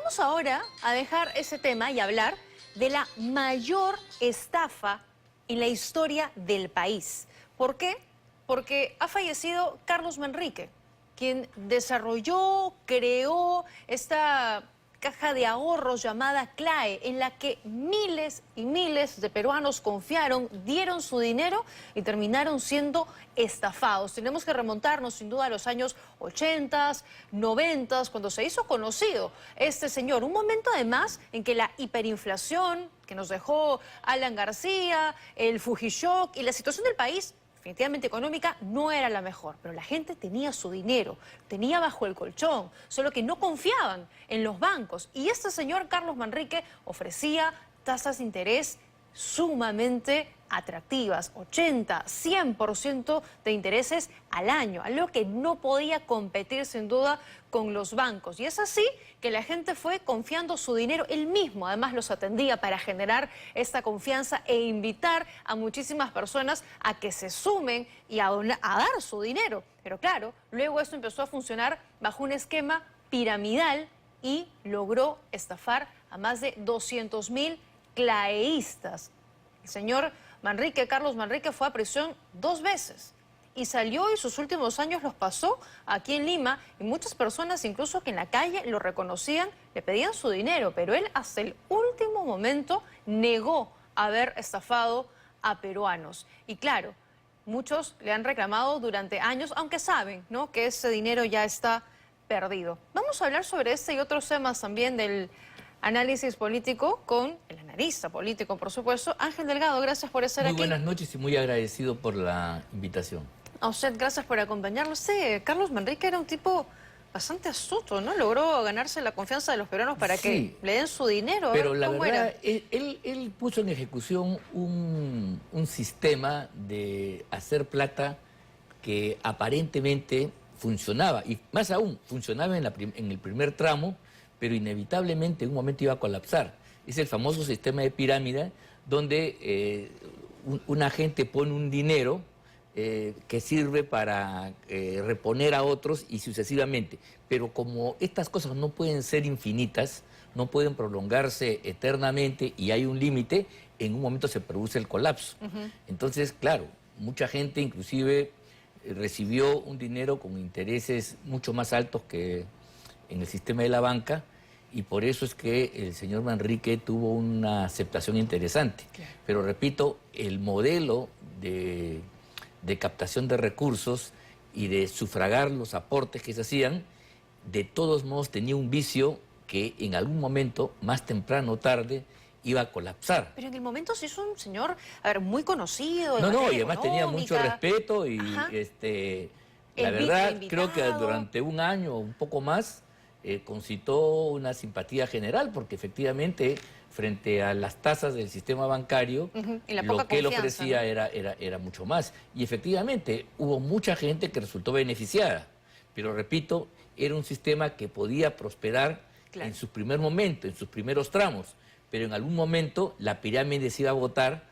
vamos ahora a dejar ese tema y hablar de la mayor estafa en la historia del país. ¿Por qué? Porque ha fallecido Carlos Manrique, quien desarrolló, creó esta caja de ahorros llamada CLAE, en la que miles y miles de peruanos confiaron, dieron su dinero y terminaron siendo estafados. Tenemos que remontarnos sin duda a los años 80, 90, cuando se hizo conocido este señor. Un momento además en que la hiperinflación que nos dejó Alan García, el Fujishock y la situación del país definitivamente económica no era la mejor, pero la gente tenía su dinero, tenía bajo el colchón, solo que no confiaban en los bancos. Y este señor Carlos Manrique ofrecía tasas de interés sumamente atractivas, 80, 100% de intereses al año, algo que no podía competir sin duda con los bancos. Y es así que la gente fue confiando su dinero, él mismo además los atendía para generar esta confianza e invitar a muchísimas personas a que se sumen y a dar su dinero. Pero claro, luego esto empezó a funcionar bajo un esquema piramidal y logró estafar a más de 200.000 claeístas. El señor Manrique, Carlos Manrique, fue a prisión 2 veces y salió y sus últimos años los pasó aquí en Lima, y muchas personas incluso que en la calle lo reconocían, le pedían su dinero, pero él hasta el último momento negó haber estafado a peruanos. Y claro, muchos le han reclamado durante años, aunque saben, ¿no?, que ese dinero ya está perdido. Vamos a hablar sobre este y otros temas también del análisis político con el analista político, por supuesto, Ángel Delgado. Gracias por estar aquí. Muy buenas noches y muy agradecido por la invitación. A usted, gracias por acompañarnos. Carlos Manrique era un tipo bastante astuto, ¿no? Logró ganarse la confianza de los peruanos para que le den su dinero. Pero la verdad, él puso en ejecución un sistema de hacer plata que aparentemente funcionaba, y más aún, funcionaba en el primer tramo, pero inevitablemente en un momento iba a colapsar. Es el famoso sistema de pirámide donde una gente pone un dinero que sirve para reponer a otros y sucesivamente. Pero como estas cosas no pueden ser infinitas, no pueden prolongarse eternamente y hay un límite, en un momento se produce el colapso. Entonces, claro, mucha gente inclusive recibió un dinero con intereses mucho más altos que en el sistema de la banca, y por eso es que el señor Manrique tuvo una aceptación interesante. Claro. Pero repito, el modelo de captación de recursos y de sufragar los aportes que se hacían, de todos modos tenía un vicio que en algún momento, más temprano o tarde, iba a colapsar. Pero en el momento se hizo un señor, a ver, muy conocido. No, y además tenía mucho respeto y la verdad creo que durante un año o un poco más concitó una simpatía general, porque efectivamente frente a las tasas del sistema bancario, lo que él ofrecía, ¿no?, era mucho más. Y efectivamente hubo mucha gente que resultó beneficiada, pero repito, era un sistema que podía prosperar en su primer momento, en sus primeros tramos, pero en algún momento la pirámide se iba a agotar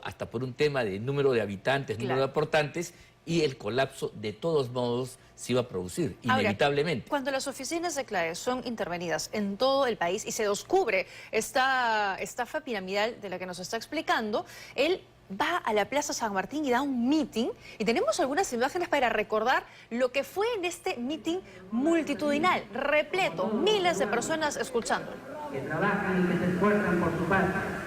hasta por un tema de número de habitantes, número de aportantes, y el colapso de todos modos se iba a producir, inevitablemente. Ahora, cuando las oficinas de CLAE son intervenidas en todo el país y se descubre esta estafa piramidal de la que nos está explicando, él va a la Plaza San Martín y da un meeting, y tenemos algunas imágenes para recordar lo que fue en este meeting multitudinal, repleto, miles de personas escuchándolo. Que trabajan y que se esfuerzan por su patria.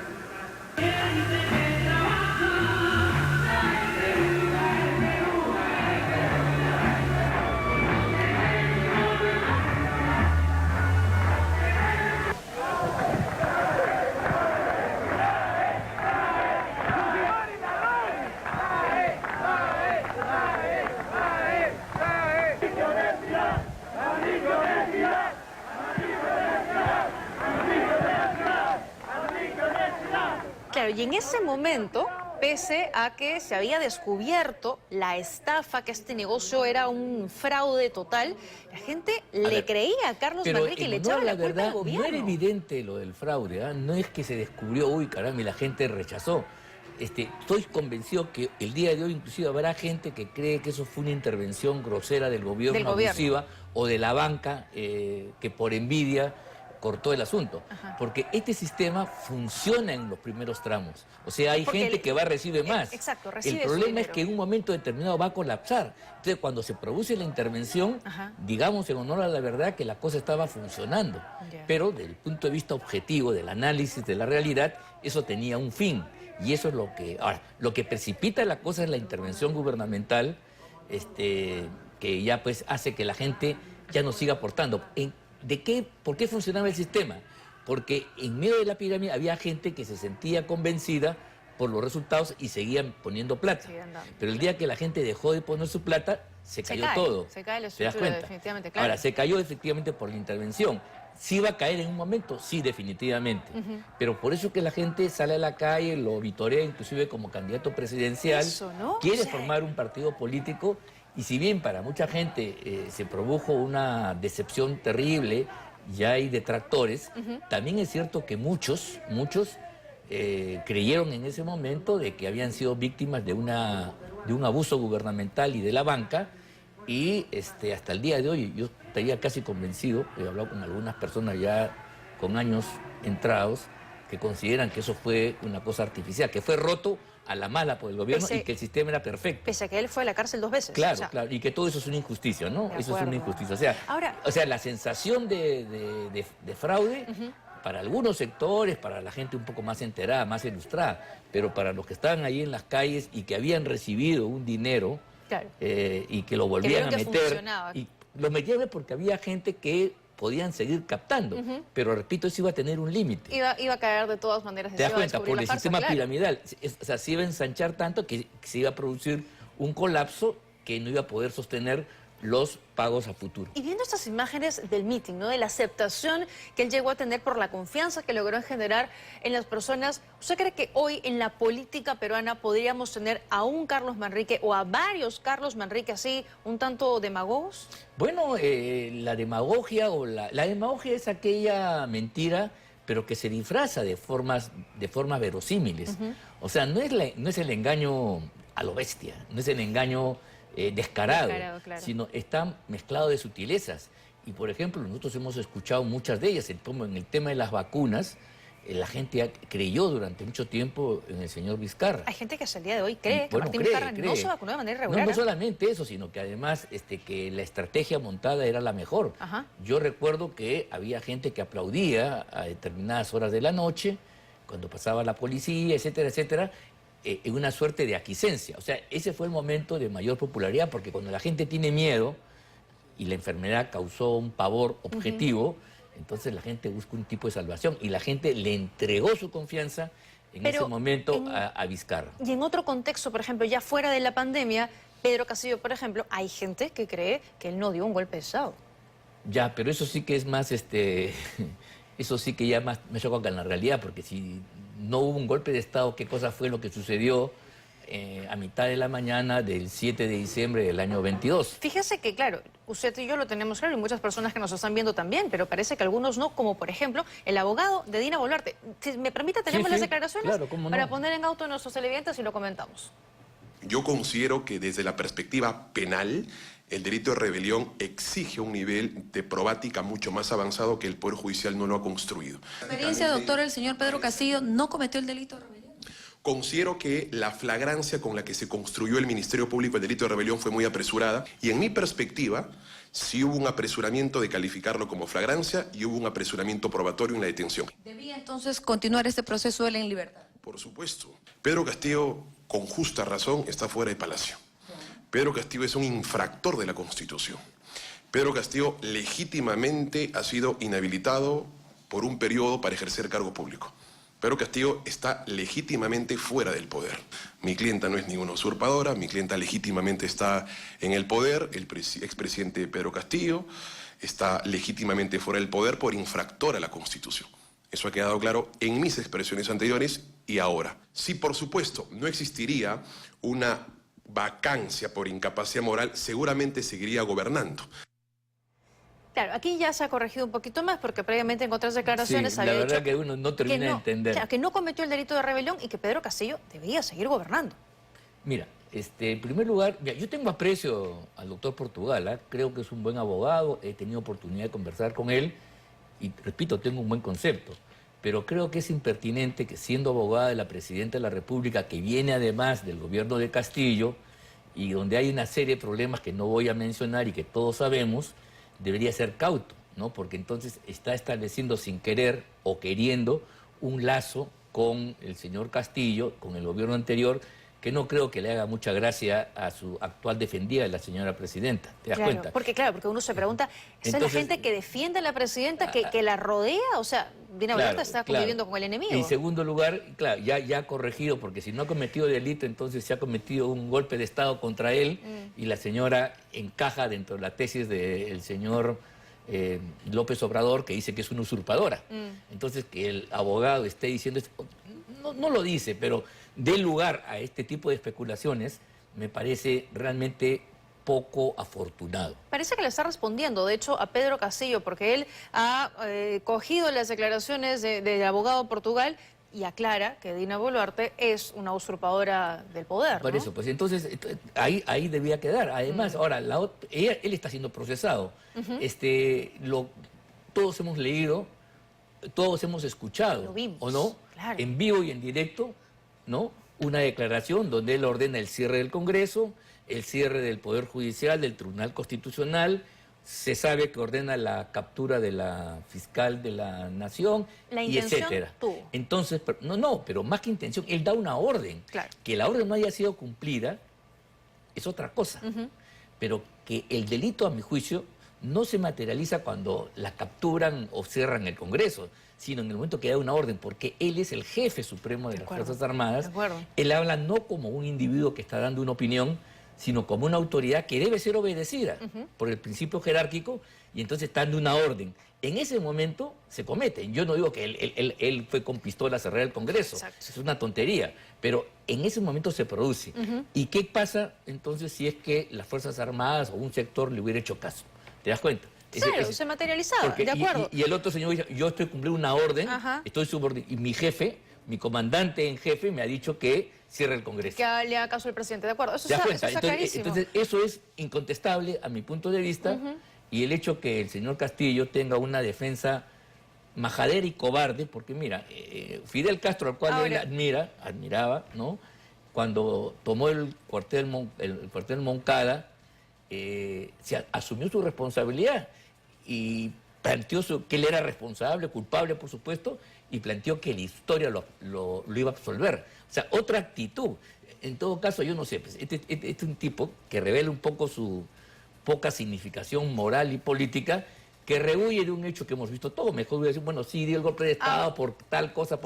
Claro, y en ese momento, pese a que se había descubierto la estafa, que este negocio era un fraude total, la gente le creía a Carlos Manrique y le echaba la culpa al gobierno. No era evidente lo del fraude, ¿eh? No es que se descubrió, uy, caramba, y la gente rechazó. Estoy convencido que el día de hoy inclusive habrá gente que cree que eso fue una intervención grosera del gobierno, abusiva, o de la banca, que por envidia cortó el asunto. Ajá. Porque este sistema funciona en los primeros tramos. O sea, hay Porque gente que va a recibir más. Exacto, recibe El su problema es dinero. que en un momento determinado va a colapsar. Entonces, cuando se produce la intervención, Ajá. digamos en honor a la verdad que la cosa estaba funcionando. Ya. Pero desde el punto de vista objetivo, del análisis de la realidad, eso tenía un fin. Y eso es lo que... Ahora, lo que precipita la cosa es la intervención gubernamental, que ya pues hace que la gente ya no siga aportando. ¿Por qué funcionaba el sistema? Porque en medio de la pirámide había gente que se sentía convencida por los resultados y seguían poniendo plata. Siguen dando. Pero el día que la gente dejó de poner su plata, se cayó todo. Se cae la ¿Te das estructura, cuenta? definitivamente, claro. Ahora, se cayó efectivamente por la intervención. ¿Sí va a caer en un momento? Sí, definitivamente. Pero por eso que la gente sale a la calle, lo vitorea inclusive como candidato presidencial, Eso, ¿no? quiere O sea, formar un partido político, y si bien para mucha gente se produjo una decepción terrible, ya hay detractores, también es cierto que muchos creyeron en ese momento de que habían sido víctimas de un abuso gubernamental y de la banca, y hasta el día de hoy yo estaría casi convencido, he hablado con algunas personas ya con años entrados, que consideran que eso fue una cosa artificial, que fue roto a la mala por el gobierno y que el sistema era perfecto. Pese a que él fue a la cárcel 2 veces. Claro, o sea, claro, y que todo eso es una injusticia, ¿no? De Eso es una acuerdo. injusticia. Ahora- O sea, la sensación de fraude para algunos sectores, para la gente un poco más enterada, más ilustrada, pero para los que estaban ahí en las calles y que habían recibido un dinero claro. y que lo volvían a vieron que meter, funcionaba. y lo metían porque había gente que podían seguir captando, pero repito, eso iba a tener un límite. Iba a caer de todas maneras. ¿Te das se iba a cuenta? descubrir Por la el farsa, sistema claro. piramidal. O sea, se iba a ensanchar tanto que se iba a producir un colapso que no iba a poder sostener los pagos a futuro. Y viendo estas imágenes del meeting, ¿no? De la aceptación que él llegó a tener por la confianza que logró generar en las personas, ¿usted cree que hoy en la política peruana podríamos tener a un Carlos Manrique o a varios Carlos Manrique así, un tanto demagogos? Bueno, la demagogia la demagogia es aquella mentira, pero que se disfraza de formas verosímiles. O sea, no es el engaño a lo bestia, no es el engaño descarado, Claro. sino está mezclado de sutilezas. Y, por ejemplo, nosotros hemos escuchado muchas de ellas. En el tema de las vacunas, la gente creyó durante mucho tiempo en el señor Vizcarra. Hay gente que hasta el día de hoy cree que Bueno, Martín cree. Vizcarra no se vacunó de manera irregular. No solamente eso, sino que además que la estrategia montada era la mejor. Ajá. Yo recuerdo que había gente que aplaudía a determinadas horas de la noche, cuando pasaba la policía, etcétera, etcétera, en una suerte de aquiescencia. O sea, ese fue el momento de mayor popularidad, porque cuando la gente tiene miedo y la enfermedad causó un pavor objetivo, entonces la gente busca un tipo de salvación, y la gente le entregó su confianza en Pero ese momento a Vizcarra. Y en otro contexto, por ejemplo, ya fuera de la pandemia, Pedro Castillo, por ejemplo, hay gente que cree que él no dio un golpe de Estado. Ya, pero eso sí que es más, eso sí que ya más me choca con la realidad, porque si no hubo un golpe de Estado, ¿qué cosa fue lo que sucedió a mitad de la mañana del 7 de diciembre del año 22? Fíjese que, claro, usted y yo lo tenemos claro y muchas personas que nos están viendo también, pero parece que algunos no, como por ejemplo el abogado de Dina Boluarte. Si me permite, tenemos Sí, las sí, declaraciones claro, cómo no. para poner en auto a nuestros televidentes y lo comentamos. Yo considero que desde la perspectiva penal, el delito de rebelión exige un nivel de probática mucho más avanzado que el Poder Judicial no lo ha construido. Experiencia, doctor, el señor Pedro Castillo no cometió el delito de rebelión. Considero que la flagrancia con la que se construyó el Ministerio Público el delito de rebelión fue muy apresurada, y en mi perspectiva sí hubo un apresuramiento de calificarlo como flagrancia y hubo un apresuramiento probatorio en la detención. ¿Debía entonces continuar este proceso él en libertad? Por supuesto. Pedro Castillo, con justa razón, está fuera de Palacio. Pedro Castillo es un infractor de la Constitución. Pedro Castillo legítimamente ha sido inhabilitado por un periodo para ejercer cargo público. Pedro Castillo está legítimamente fuera del poder. Mi clienta no es ninguna usurpadora, mi clienta legítimamente está en el poder, el expresidente Pedro Castillo está legítimamente fuera del poder por infractor a la Constitución. Eso ha quedado claro en mis expresiones anteriores y ahora. Si, por supuesto, no existiría una vacancia por incapacidad moral, seguramente seguiría gobernando. Claro, aquí ya se ha corregido un poquito más porque previamente en otras declaraciones Sí, había la verdad dicho que uno no termina de entender. claro, que no cometió el delito de rebelión y que Pedro Castillo debía seguir gobernando. Mira, en primer lugar, mira, yo tengo aprecio al doctor Portugal, creo que es un buen abogado, he tenido oportunidad de conversar con él, y repito, tengo un buen concepto, pero creo que es impertinente que siendo abogada de la Presidenta de la República, que viene además del gobierno de Castillo, y donde hay una serie de problemas que no voy a mencionar y que todos sabemos, debería ser cauto, ¿no? Porque entonces está estableciendo sin querer o queriendo un lazo con el señor Castillo, con el gobierno anterior, que no creo que le haga mucha gracia a su actual defendida, la señora presidenta. ¿Te das cuenta? Porque uno se pregunta, ¿esa es la gente que defiende a la presidenta, que la rodea? O sea, Dina Boluarte está conviviendo con el enemigo. En segundo lugar, claro, ya ha corregido, porque si no ha cometido delito, entonces se ha cometido un golpe de Estado contra él, y la señora encaja dentro de la tesis del señor López Obrador, que dice que es una usurpadora. Entonces, que el abogado esté diciendo esto, no lo dice, pero dé lugar a este tipo de especulaciones, me parece realmente poco afortunado. Parece que le está respondiendo, de hecho, a Pedro Castillo, porque él ha cogido las declaraciones del abogado de Portugal y aclara que Dina Boluarte es una usurpadora del poder, Por ¿no? eso, pues entonces ahí debía quedar. Además, ahora, él está siendo procesado. Todos hemos leído, todos hemos escuchado, Lo vimos, ¿o no? claro. En vivo y en directo, ¿no? Una declaración donde él ordena el cierre del Congreso, el cierre del Poder Judicial, del Tribunal Constitucional. Se sabe que ordena la captura de la fiscal de la Nación, La y intención etcétera. tuvo. Entonces, pero más que intención, él da una orden. Claro. Que la orden no haya sido cumplida es otra cosa. Pero que el delito, a mi juicio, no se materializa cuando la capturan o cierran el Congreso, sino en el momento que da una orden, porque él es el jefe supremo de las Fuerzas Armadas. De acuerdo. Él habla no como un individuo que está dando una opinión, sino como una autoridad que debe ser obedecida por el principio jerárquico, y entonces está dando una orden. En ese momento se cometen. Yo no digo que él fue con pistola a cerrar el Congreso. Exacto. Es una tontería. Pero en ese momento se produce. ¿Y qué pasa entonces si es que las Fuerzas Armadas o un sector le hubiera hecho caso? ¿Te das cuenta? Claro, se materializaba, de acuerdo. Y el otro señor dice, yo estoy cumpliendo una orden, estoy subordinado, y mi jefe, mi comandante en jefe, me ha dicho que cierre el Congreso. Que le haga caso al presidente, de acuerdo. Eso está clarísimo. Entonces, eso es incontestable a mi punto de vista, y el hecho que el señor Castillo tenga una defensa majadera y cobarde, porque mira, Fidel Castro, al cual él admiraba, ¿no? Cuando tomó el cuartel Moncada, se asumió su responsabilidad y planteó que él era responsable, culpable, por supuesto, y planteó que la historia lo iba a absolver. O sea, otra actitud. En todo caso, yo no sé, pues, este es un tipo que revela un poco su poca significación moral y política, que rehuye de un hecho que hemos visto todo. Mejor voy a decir, bueno, sí, dio el golpe de Estado por tal cosa,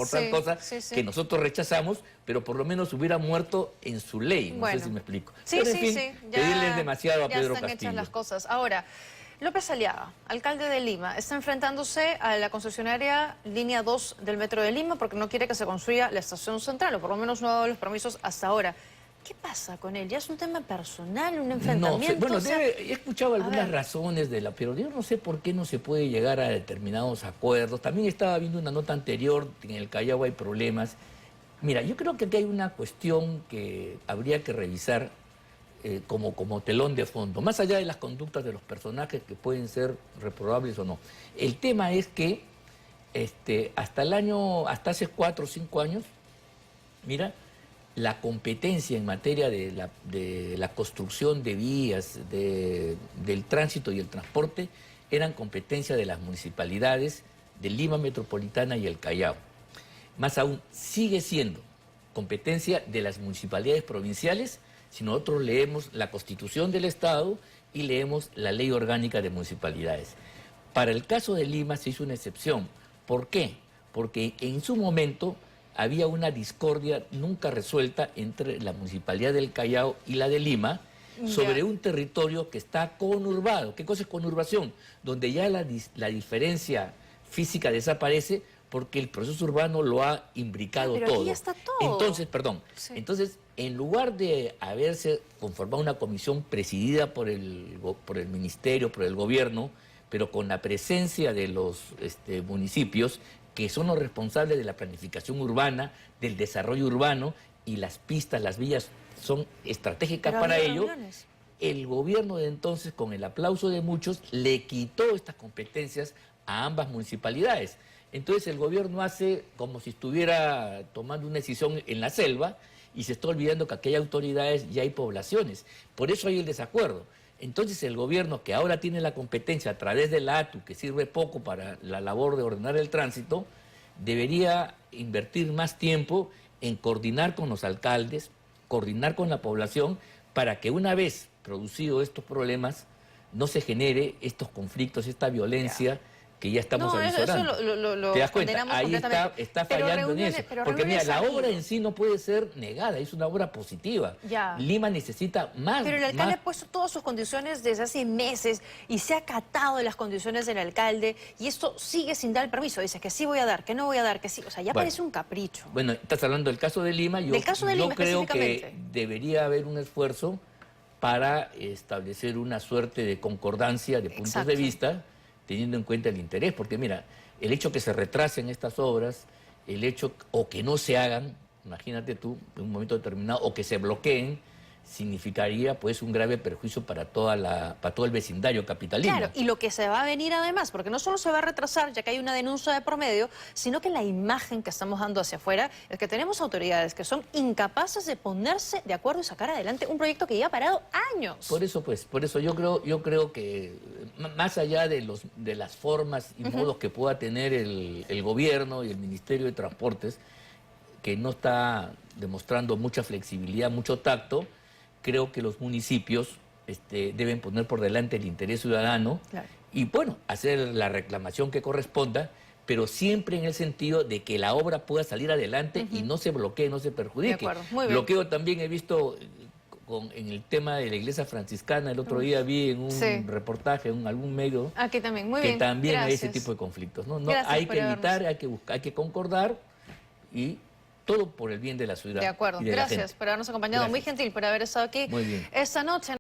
que nosotros rechazamos, pero por lo menos hubiera muerto en su ley. No sé si me explico. Pero, en fin, pedirles demasiado a Pedro Castillo. Ya están hechas las cosas. Ahora, López Aliaga, alcalde de Lima, está enfrentándose a la concesionaria Línea 2 del Metro de Lima porque no quiere que se construya la estación central, o por lo menos no ha dado los permisos hasta ahora. ¿Qué pasa con él? ¿Ya es un tema personal, un enfrentamiento? No sé, he escuchado algunas razones pero yo no sé por qué no se puede llegar a determinados acuerdos. También estaba viendo una nota anterior, en el Callao hay problemas. Mira, yo creo que aquí hay una cuestión que habría que revisar como telón de fondo, más allá de las conductas de los personajes que pueden ser reprobables o no. El tema es que hasta hace 4 o 5 años, mira, la competencia en materia de la construcción de vías, del tránsito y el transporte, eran competencia de las municipalidades de Lima Metropolitana y el Callao. Más aún, sigue siendo competencia de las municipalidades provinciales si nosotros leemos la Constitución del Estado y leemos la Ley Orgánica de Municipalidades. Para el caso de Lima se hizo una excepción. ¿Por qué? Porque en su momento había una discordia nunca resuelta entre la Municipalidad del Callao y la de Lima sobre un territorio que está conurbado. ¿Qué cosa es conurbación? Donde ya la diferencia física desaparece porque el proceso urbano lo ha imbricado todo. Aquí ya está todo. Entonces, en lugar de haberse conformado una comisión presidida por el ministerio, por el gobierno, pero con la presencia de los municipios, que son los responsables de la planificación urbana, del desarrollo urbano, y las pistas, las vías son estratégicas para ello, el gobierno de entonces, con el aplauso de muchos, le quitó estas competencias a ambas municipalidades. Entonces el gobierno hace como si estuviera tomando una decisión en la selva y se está olvidando que aquí hay autoridades y hay poblaciones. Por eso hay el desacuerdo. Entonces el gobierno, que ahora tiene la competencia a través de la ATU, que sirve poco para la labor de ordenar el tránsito, debería invertir más tiempo en coordinar con los alcaldes, coordinar con la población, para que una vez producidos estos problemas no se genere estos conflictos, esta violencia que ya estamos avisorando. Lo ¿Te das cuenta? condenamos Ahí completamente. está Pero fallando en reuniones- eso. pero Porque mira, reuniones la ha obra habido. en sí no puede ser negada, es una obra positiva. Ya. Lima necesita más. Pero el alcalde más- ha puesto todas sus condiciones desde hace meses y se ha acatado de las condiciones del alcalde y esto sigue sin dar el permiso. Dice que sí voy a dar, que no voy a dar, que sí. O sea, ya Bueno. parece un capricho. Bueno, estás hablando del caso de Lima. Del caso de yo Lima, creo que específicamente. debería haber un esfuerzo para establecer una suerte de concordancia de puntos Exacto. de vista, teniendo en cuenta el interés. Porque mira, el hecho que se retrasen estas obras, el hecho o que no se hagan, imagínate tú, en un momento determinado, o que se bloqueen, significaría pues un grave perjuicio para todo el vecindario capitalino. Claro, y lo que se va a venir además, porque no solo se va a retrasar, ya que hay una denuncia de promedio, sino que la imagen que estamos dando hacia afuera es que tenemos autoridades que son incapaces de ponerse de acuerdo y sacar adelante un proyecto que ya ha parado años. Por eso yo creo que más allá de las formas y modos que pueda tener el gobierno y el Ministerio de Transportes, que no está demostrando mucha flexibilidad, mucho tacto, creo que los municipios deben poner por delante el interés ciudadano Claro. y, bueno, hacer la reclamación que corresponda, pero siempre en el sentido de que la obra pueda salir adelante y no se bloquee, no se perjudique. De acuerdo, muy bien. Bloqueo también he visto en el tema de la iglesia franciscana. El otro día vi en un Sí. reportaje, en algún medio, Aquí también, muy que bien. también hay Gracias. ese tipo de conflictos. No, Gracias hay por que habernos- evitar, hay que buscar, hay que concordar y todo por el bien de la ciudad. De acuerdo. y de la Gracias gente. por habernos acompañado. Muy Gracias. gentil por haber estado aquí Muy bien. esta noche.